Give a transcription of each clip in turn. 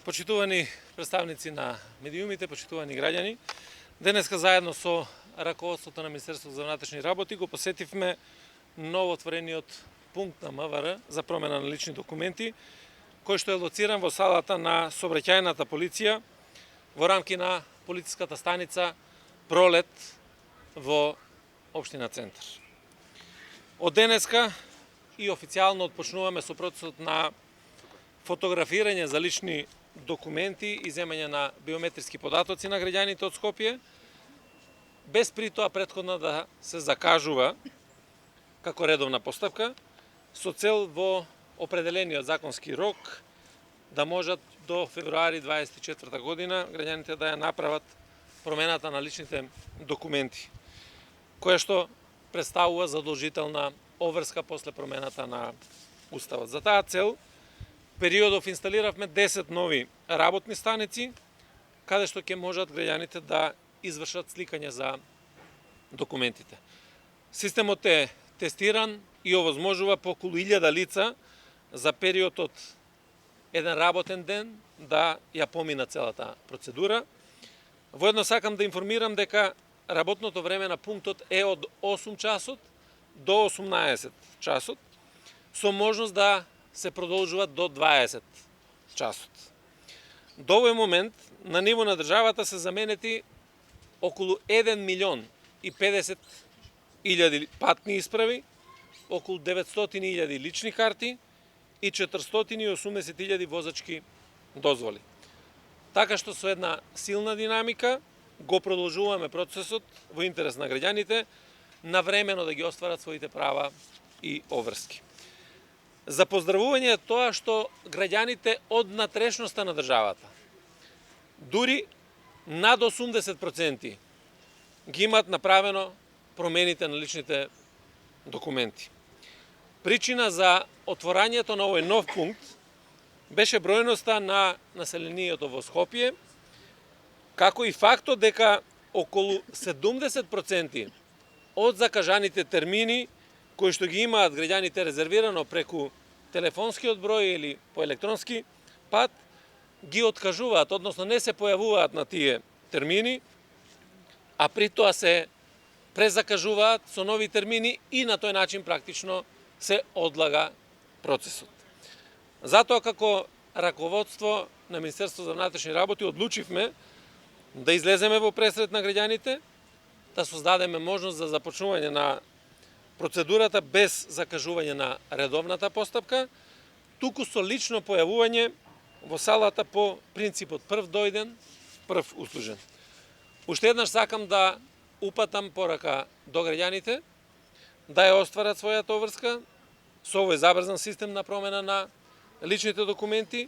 Почитувани представници на медиумите, почитувани граѓани, денеска заедно со раководството на Министерството за внатрешни работи го посетивме новоотворениот пункт на МВР за промена на лични документи, кој што е лоциран во салата на Сообраќајната полиција во рамки на полициската станица Пролет во општина Центар. Од денеска и официјално отпочнуваме со процесот на фотографирање за лични документи и земање на биометриски податоци на граѓаните од Скопје, без при тоа претходно да се закажува како редовна постапка, со цел во определениот законски рок да можат до февруари 24 година граѓаните да ја направат промената на личните документи, која што представува задолжителна обврска после промената на Уставот. За таа цел периодов инсталиравме 10 нови работни станици, каде што ќе можат граѓаните да извршат сликање за документите. Системот е тестиран и овозможува по околу 1000 лица за период од еден работен ден да ја помина целата процедура. Воедно сакам да информирам дека работното време на пунктот е од 8 часот до 18 часот, со можност да се продолжува до 20 часот. До овој момент на ниво на државата се заменети околу 1.050.000 патни исправи, околу 900.000 лични карти и 480.000 возачки дозволи. Така што со една силна динамика го продолжуваме процесот во интерес на граѓаните навремено да ги остварат своите права и обврски. За поздравување е тоа што граѓаните од натрешноста на државата, дури над 80% ги имаат направено промените на личните документи. Причина за отворањето на овој нов пункт беше бројноста на населението во Скопје, како и фактот дека околу 70% од закажаните термини кои што ги имаат граѓаните резервирано преку телефонскиот број или по електронски пат, ги откажуваат, односно не се појавуваат на тие термини, а при тоа се презакажуваат со нови термини и на тој начин практично се одлага процесот. Затоа како раководство на Министерството за внатрешни работи одлучивме да излеземе во пресред на граѓаните, да создадеме можност за започнување на процедурата без закажување на редовната постапка, туку со лично појавување во салата по принципот прв дојден, прв услужен. Уште еднаш сакам да упатам порака до граѓаните да ја остварат својата обврска со овој забрзан систем на промена на личните документи,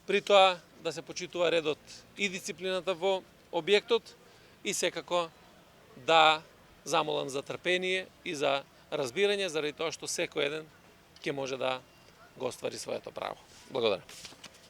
при тоа да се почитува редот и дисциплината во објектот и секако да замолам за трпение и за разбирање заради тоа што секој еден ќе може да го оствари своето право. Благодарам.